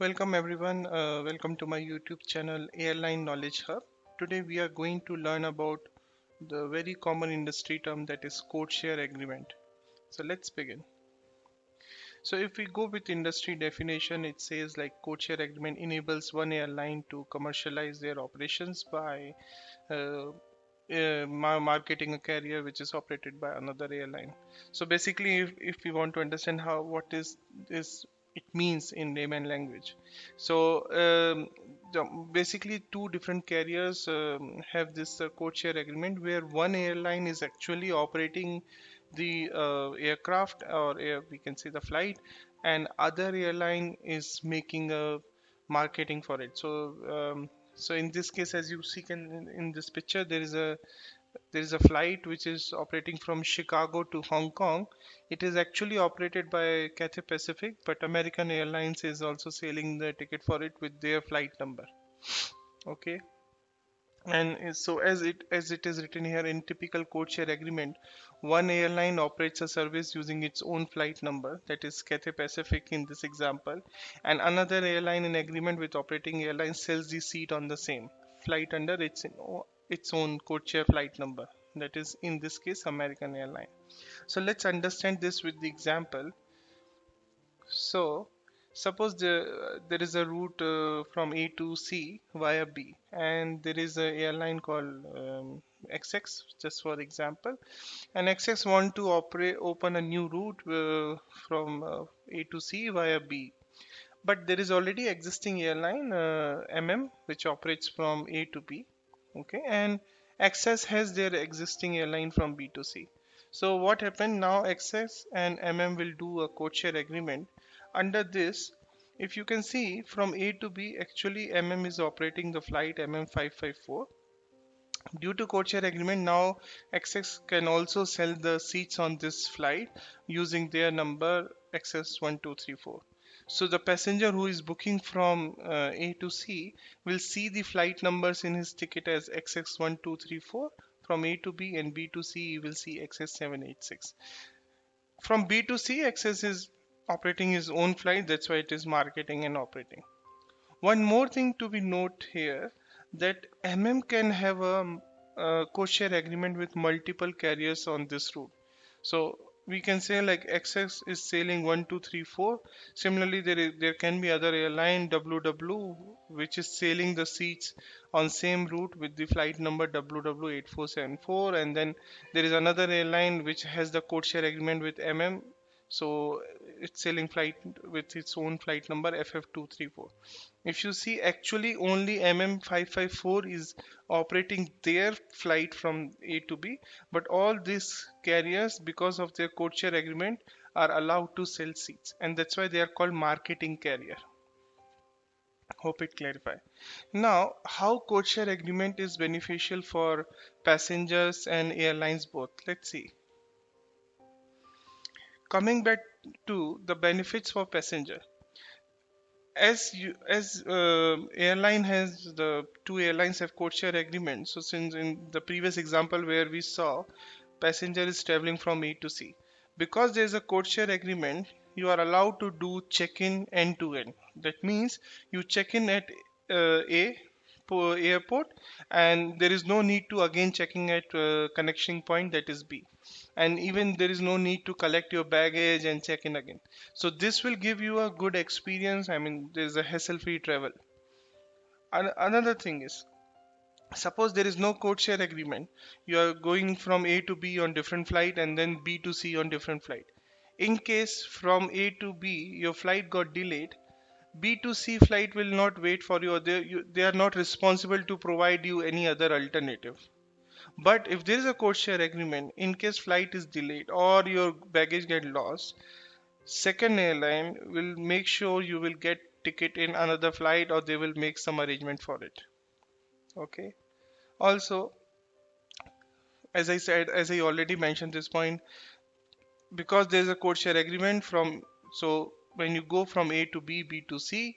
Welcome everyone. Welcome to my YouTube channel Airline Knowledge Hub. Today we are going to learn about the very common industry term that is Codeshare Agreement. So let's begin. So if we go with industry definition, it says like Codeshare Agreement enables one airline to commercialize their operations by uh, marketing a carrier which is operated by another airline. So basically, if we want to understand how what is this it means in layman language. So basically two different carriers have this code share agreement where one airline is actually operating the aircraft or we can say the flight, and other airline is making a marketing for it. So in this case, as you see in this picture, there is a flight which is operating from Chicago to Hong Kong. It is actually operated by Cathay Pacific, but American Airlines is also selling the ticket for it with their flight number. Okay. And so as it is written here in typical codeshare agreement, one airline operates a service using its own flight number, that is Cathay Pacific in this example, and another airline in agreement with operating airline sells the seat on the same flight under its own codeshare flight number, that is in this case American Airline. So let's understand this with the example. So, suppose there is a route from A to C via B, and there is an airline called XX, just for example, and XX want to open a new route from A to C via B. But there is already existing airline which operates from A to B, okay, and XS has their existing airline from B to C. So what happened now? XS and will do a codeshare agreement. Under this, if you can see from A to B, actually is operating the flight 554. Due to codeshare agreement, now XS can also sell the seats on this flight using their number XS1234. So the passenger who is booking from A to C will see the flight numbers in his ticket as XX1234 from A to B, and B to C you will see XS786. From B to C, XS is operating his own flight, that's why it is marketing and operating. One more thing to be note here, that can have a codeshare agreement with multiple carriers on this route. So we can say like XS is sailing 1, 2, 3, 4. Similarly, there can be other airline WW which is sailing the seats on same route with the flight number WW8474, and then there is another airline which has the codeshare agreement with so it's sailing flight with its own flight number FF234. If you see, actually only 554 is operating their flight from A to B, but all these carriers, because of their codeshare agreement, are allowed to sell seats, and that's why they are called marketing carrier. Hope it clarify. Now, how codeshare agreement is beneficial for passengers and airlines both? Let's see. Coming back to the benefits for passenger, as airline has the two airlines have codeshare agreement. So since in the previous example where we saw passenger is traveling from A to C, because there is a codeshare agreement, you are allowed to do check-in end to end. That means you check in at A airport, and there is no need to again checking at connection point, that is B, and even there is no need to collect your baggage and check in again. So this will give you a good experience. I mean, there's a hassle-free travel. Another thing is, suppose there is no code share agreement, you are going from A to B on different flight and then B to C on different flight. In case from A to B your flight got delayed, B to C flight will not wait for you, or they are not responsible to provide you any other alternative. But if there is a code share agreement, in case flight is delayed or your baggage get lost, second airline will make sure you will get ticket in another flight, or they will make some arrangement for it. Okay. Also, as I already mentioned this point, because there is a code share agreement so when you go from A to B, B to C,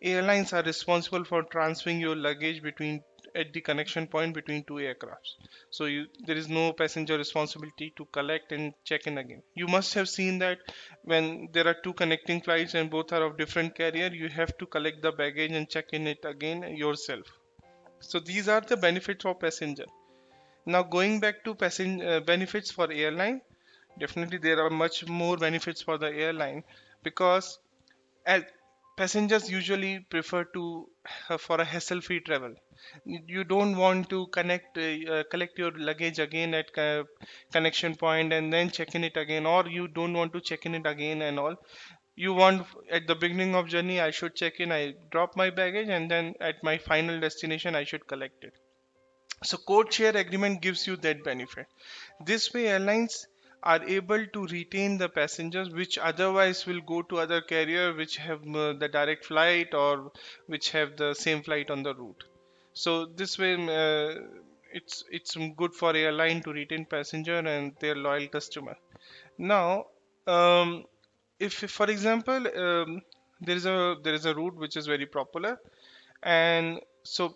airlines are responsible for transferring your luggage between at the connection point between two aircrafts. So there is no passenger responsibility to collect and check in again. You must have seen that when there are two connecting flights and both are of different carrier, you have to collect the baggage and check in it again yourself. So these are the benefits for passenger. Now going back to passenger benefits for airline, definitely there are much more benefits for the airline, because as passengers usually prefer to for a hassle-free travel. You don't want to collect your luggage again at connection point and then check in it again, or you don't want to check in it again and all. You want at the beginning of journey I should check in, I drop my baggage, and then at my final destination I should collect it. So code share agreement gives you that benefit. This way airlines are able to retain the passengers which otherwise will go to other carrier which have the direct flight or which have the same flight on the route. So this way it's good for airline to retain passenger and their loyal customer. Now if for example there is a route which is very popular, and so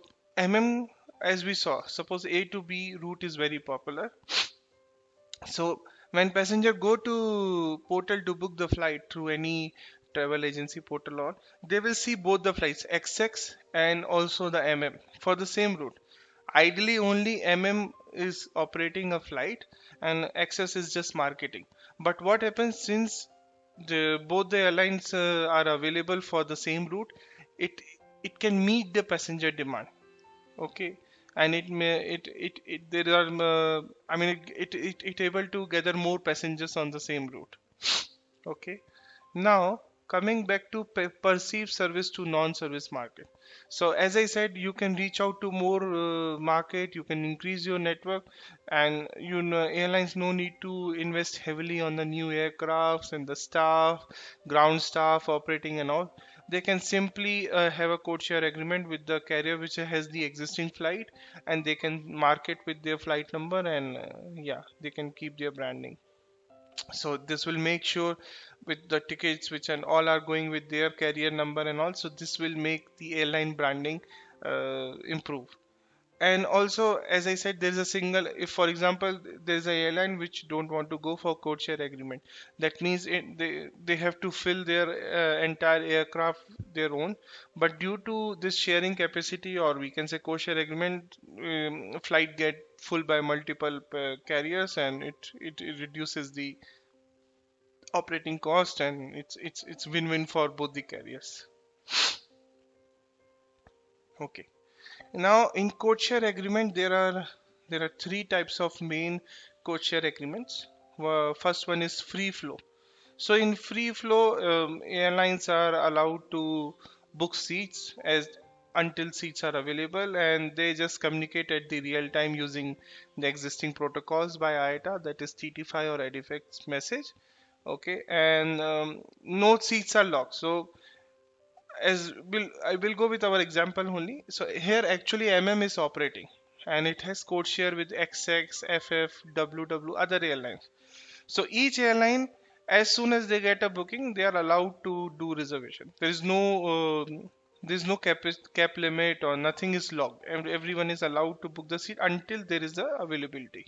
as we saw, suppose A to B route is very popular. So when passenger go to portal to book the flight through any travel agency portal, or they will see both the flights XX and also the for the same route. Ideally only is operating a flight and XS is just marketing. But what happens, since both the airlines are available for the same route, it it can meet the passenger demand. Okay, and it may it there are I mean it able to gather more passengers on the same route. Okay, now coming back to perceived service to non-service market. So as I said, you can reach out to more market, you can increase your network, and airlines no need to invest heavily on the new aircrafts and the staff, ground staff operating and all. They can simply have a code share agreement with the carrier which has the existing flight, and they can market with their flight number, and yeah, they can keep their branding. So this will make sure with the tickets which and all are going with their carrier number, and also this will make the airline branding improve. And also as I said, there's a single, if for example there's a airline which don't want to go for code share agreement, that means they have to fill their entire aircraft their own. But due to this sharing capacity, or we can say code share agreement, flight get full by multiple carriers, and it reduces the operating cost, and it's win-win for both the carriers. Okay, now in code share agreement there are three types of main code share agreements. First one is free flow. So in free flow, airlines are allowed to book seats as until seats are available, and they just communicate at the real time using the existing protocols by IATA, that is TT5 or EDIFACT message. Okay, and no seats are locked. So I will go with our example only. So here actually is operating, and it has code share with XX, FF, WW, other airlines. So each airline, as soon as they get a booking, they are allowed to do reservation. There is no cap limit, or nothing is locked. Everyone is allowed to book the seat until there is a availability.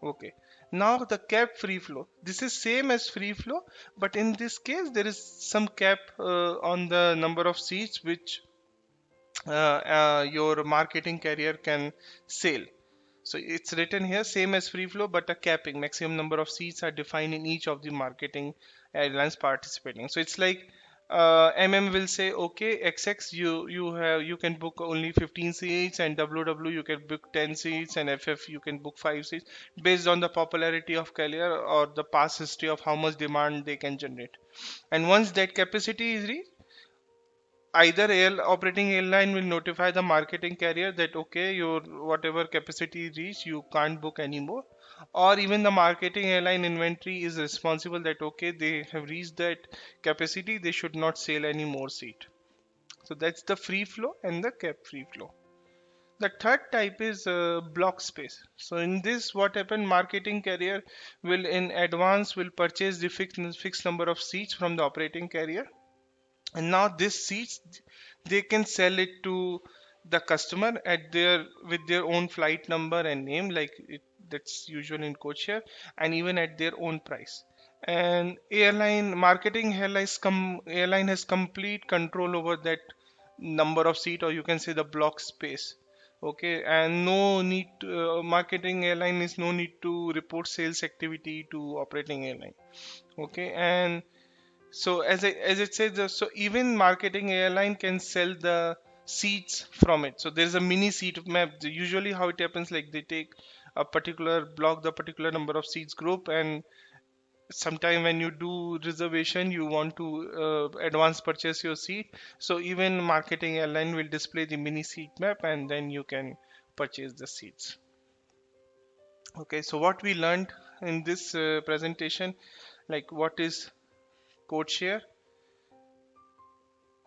Okay. Now the cap free flow. This is same as free flow, but in this case there is some cap on the number of seats which your marketing carrier can sell. So it's written here same as free flow, but a capping. Maximum number of seats are defined in each of the marketing airlines participating. So it's like will say, okay, XX you can book only 15 seats, and WW you can book 10 seats, and FF you can book 5 seats, based on the popularity of carrier or the past history of how much demand they can generate. And once that capacity is reached, either operating airline will notify the marketing carrier that okay, your whatever capacity reach you can't book anymore, or even the marketing airline inventory is responsible that okay, they have reached that capacity, they should not sell any more seat. So that's the free flow and the cap free flow. The third type is block space. So in this, what happen, marketing carrier will in advance will purchase the fixed number of seats from the operating carrier, and now this seats they can sell it to the customer at their with their own flight number and name, like that's usual in codeshare, and even at their own price. And airline has complete control over that number of seat, or you can say the block space. Okay, and no need marketing airline is no need to report sales activity to operating airline. Okay, and so as it says, so even marketing airline can sell the seats from it. So there's a mini seat map. Usually how it happens, like they take a particular block, the particular number of seats group, and sometime when you do reservation, you want to advance purchase your seat. So even marketing airline will display the mini seat map, and then you can purchase the seats. Okay, so what we learned in this presentation, like what is code share,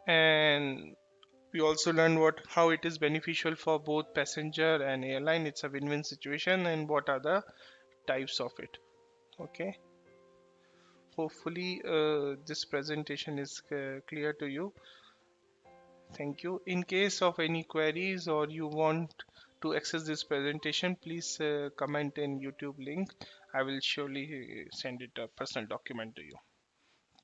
and we also learned what how it is beneficial for both passenger and airline. It's a win-win situation, and what are the types of it. Okay, hopefully this presentation is clear to you. Thank you. In case of any queries or you want to access this presentation, please comment in YouTube link. I will surely send it a personal document to you.